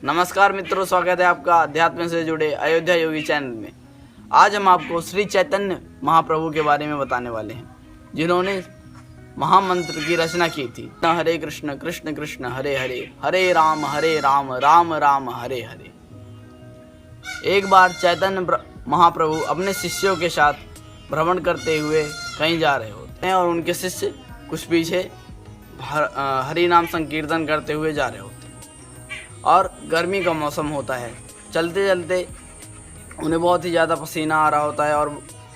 नमस्कार मित्रों, स्वागत है आपका अध्यात्म से जुड़े अयोध्या योगी चैनल में। आज हम आपको श्री चैतन्य महाप्रभु के बारे में बताने वाले हैं, जिन्होंने महामंत्र की रचना की थी। हरे कृष्ण कृष्ण कृष्ण हरे हरे, हरे राम राम राम हरे हरे। एक बार चैतन्य महाप्रभु अपने शिष्यों के साथ भ्रमण करते हुए कहीं जा रहे होते हैं और उनके शिष्य कुछ पीछे हरि नाम संकीर्तन करते हुए जा रहे होते हैं और गर्मी का मौसम होता है। चलते चलते उन्हें बहुत ही ज़्यादा पसीना आ रहा होता है और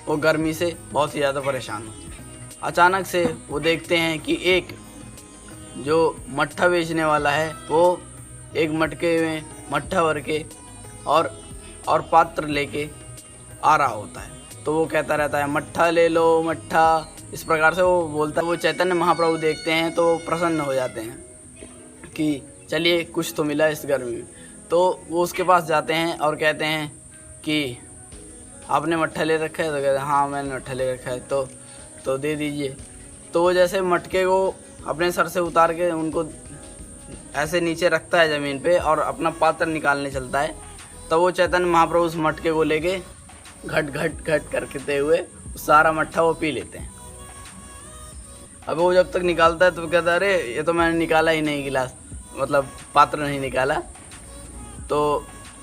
वो गर्मी से बहुत ही ज़्यादा परेशान होते हैं। अचानक से वो देखते हैं कि एक जो मट्ठा बेचने वाला है वो एक मटके में मट्ठा भर के और पात्र लेके आ रहा होता है। तो वो कहता रहता है, मट्ठा ले लो मट्ठा, इस प्रकार से वो बोलता है। वो चैतन्य महाप्रभु देखते हैं तो प्रसन्न हो जाते हैं कि चलिए कुछ तो मिला इस गर्मी में। तो वो उसके पास जाते हैं और कहते हैं कि आपने मट्ठा ले रखा है? तो कहते हैं हाँ मैंने मट्ठा ले रखा है, तो दे दीजिए। तो वो जैसे मटके को अपने सर से उतार के उनको ऐसे नीचे रखता है ज़मीन पे और अपना पात्र निकालने चलता है, तो वो चैतन्य महाप्रभु उस मटके को लेके घट घट घट करते हुए सारा मट्ठा वो पी लेते हैं। अब वो जब तक निकालता है तो कहता है अरे ये तो मैंने निकाला ही नहीं, गिलास मतलब पात्र नहीं निकाला। तो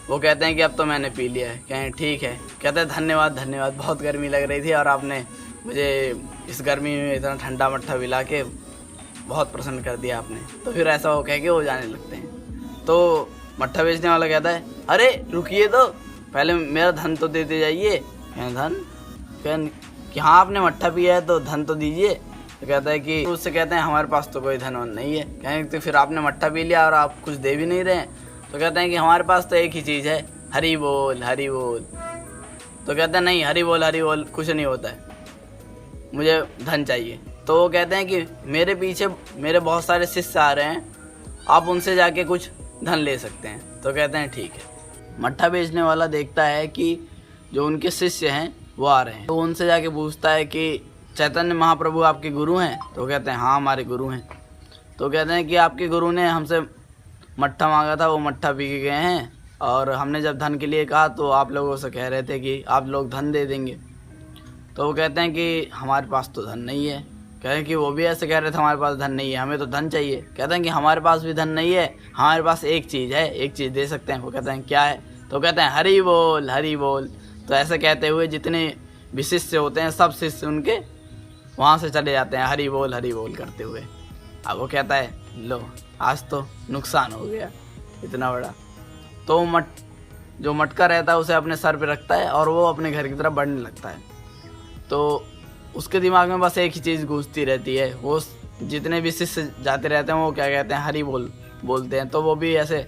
वो कहते हैं कि अब तो मैंने पी लिया है। कहें ठीक है। कहते हैं धन्यवाद धन्यवाद, बहुत गर्मी लग रही थी और आपने मुझे इस गर्मी में इतना ठंडा मट्ठा पिला के बहुत प्रसन्न कर दिया आपने। तो फिर ऐसा हो कह के वो जाने लगते हैं। तो मट्ठा बेचने वाला कहता है अरे रुकिए, तो पहले मेरा धन तो देते जाइए। कहें धन? कहें कि हाँ आपने मट्ठा पिया है तो धन तो दीजिए। तो कहता है कि उससे कहते हैं हमारे पास तो कोई धन नहीं है। कहेंगे तो फिर आपने मट्ठा पी लिया और आप कुछ दे भी नहीं रहे हैं। तो कहते हैं कि हमारे पास तो एक ही चीज़ है, हरि बोल हरि बोल। तो कहते हैं नहीं, हरि बोल कुछ नहीं होता है, मुझे धन चाहिए। तो वो कहते हैं कि मेरे पीछे मेरे बहुत सारे शिष्य आ रहे हैं, आप उनसे जाके कुछ धन ले सकते हैं। तो कहते हैं ठीक है। मट्ठा बेचने वाला देखता है कि जो उनके शिष्य हैं वो आ रहे हैं, तो उनसे जाके पूछता है कि चैतन्य महाप्रभु आपके गुरु हैं? तो कहते हैं हाँ हमारे गुरु हैं। तो कहते हैं कि आपके गुरु ने हमसे मट्ठा मांगा था, वो मट्ठा पी के गए हैं और हमने जब धन के लिए कहा तो आप लोगों से कह रहे थे कि आप लोग धन दे देंगे। तो वो कहते हैं कि हमारे पास तो धन नहीं है। कह रहे हैं कि वो भी ऐसे कह रहे थे हमारे पास धन नहीं है, हमें तो धन चाहिए। कहते हैं कि हमारे पास भी धन नहीं है, हमारे पास एक चीज़ है, एक चीज़ दे सकते हैं। वो कहते हैं क्या है? तो कहते हैं हरि बोल हरि बोल। तो ऐसे कहते हुए जितने भी शिष्य होते हैं सब शिष्य उनके वहाँ से चले जाते हैं हरि बोल करते हुए। अब वो कहता है लो आज तो नुकसान हो गया इतना बड़ा। तो जो मटका रहता है उसे अपने सर पे रखता है और वो अपने घर की तरफ बढ़ने लगता है। तो उसके दिमाग में बस एक ही चीज़ गूंजती रहती है। वो जितने भी शिष्य जाते रहते हैं वो क्या कहते हैं, हरि बोल बोलते हैं। तो वो भी ऐसे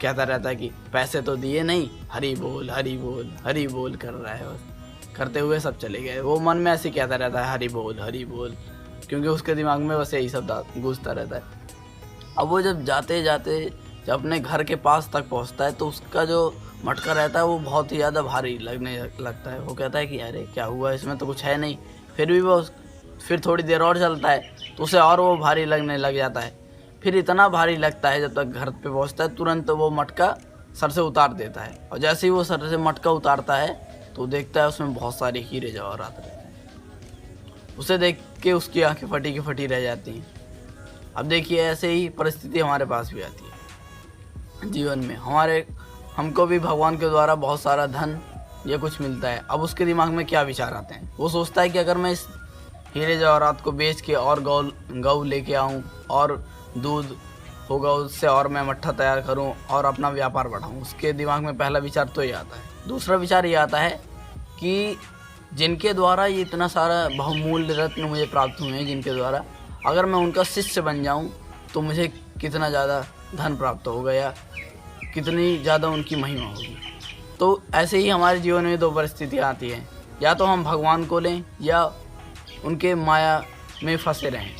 कहता रहता है कि पैसे तो दिए नहीं, हरि बोल कर रहा है बस। करते हुए सब चले गए। वो मन में ऐसे कहता रहता है हरि बोल, क्योंकि उसके दिमाग में बस यही सब गूंजता रहता है। अब वो जब जाते जब अपने घर के पास तक पहुंचता है तो उसका जो मटका रहता है वो बहुत ही ज़्यादा भारी लगने लगता है। वो कहता है कि अरे क्या हुआ, इसमें तो कुछ है नहीं। फिर भी वो फिर थोड़ी देर और चलता है तो उसे और वो भारी लगने लग जाता है। फिर इतना भारी लगता है जब तक घर पे पहुँचता है तुरंत वो मटका सर से उतार देता है। और जैसे ही वो सर से मटका उतारता है तो देखता है उसमें बहुत सारे हीरे जवाहरात रहते हैं। उसे देख के उसकी आंखें फटी की फटी रह जाती हैं। अब देखिए ऐसे ही परिस्थिति हमारे पास भी आती है जीवन में। हमको भी भगवान के द्वारा बहुत सारा धन या कुछ मिलता है। अब उसके दिमाग में क्या विचार आते हैं? वो सोचता है कि अगर मैं इस हीरे जवाहरात को बेच के और गौ लेके आऊँ और दूध होगा उससे और मैं मट्ठा तैयार करूँ और अपना व्यापार बढ़ाऊँ। उसके दिमाग में पहला विचार तो ये आता है। दूसरा विचार ये आता है कि जिनके द्वारा ये इतना सारा बहुमूल्य रत्न मुझे प्राप्त हुए हैं, जिनके द्वारा अगर मैं उनका शिष्य बन जाऊं तो मुझे कितना ज़्यादा धन प्राप्त होगा या कितनी ज़्यादा उनकी महिमा होगी। तो ऐसे ही हमारे जीवन में दो परिस्थितियाँ आती हैं, या तो हम भगवान को लें या उनके माया में फंसे रहें।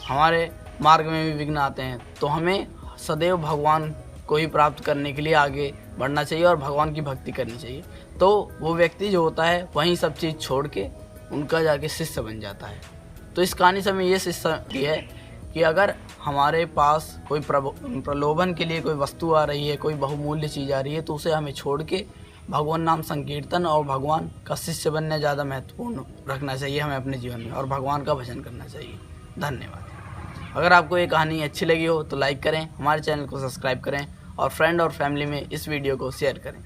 हमारे मार्ग में भी विघ्न आते हैं तो हमें सदैव भगवान को ही प्राप्त करने के लिए आगे बढ़ना चाहिए और भगवान की भक्ति करनी चाहिए। तो वो व्यक्ति जो होता है वहीं सब चीज़ छोड़ के उनका जाके शिष्य बन जाता है। तो इस कहानी से हमें ये शिक्षा दी है कि अगर हमारे पास कोई प्रलोभन के लिए कोई वस्तु आ रही है, कोई बहुमूल्य चीज़ आ रही है, तो उसे हमें छोड़ के भगवान नाम संकीर्तन और भगवान का शिष्य बनने ज़्यादा महत्वपूर्ण रखना चाहिए हमें अपने जीवन में, और भगवान का भजन करना चाहिए। धन्यवाद। अगर आपको ये कहानी अच्छी लगी हो तो लाइक करें, हमारे चैनल को सब्सक्राइब करें और फ्रेंड और फैमिली में इस वीडियो को शेयर करें।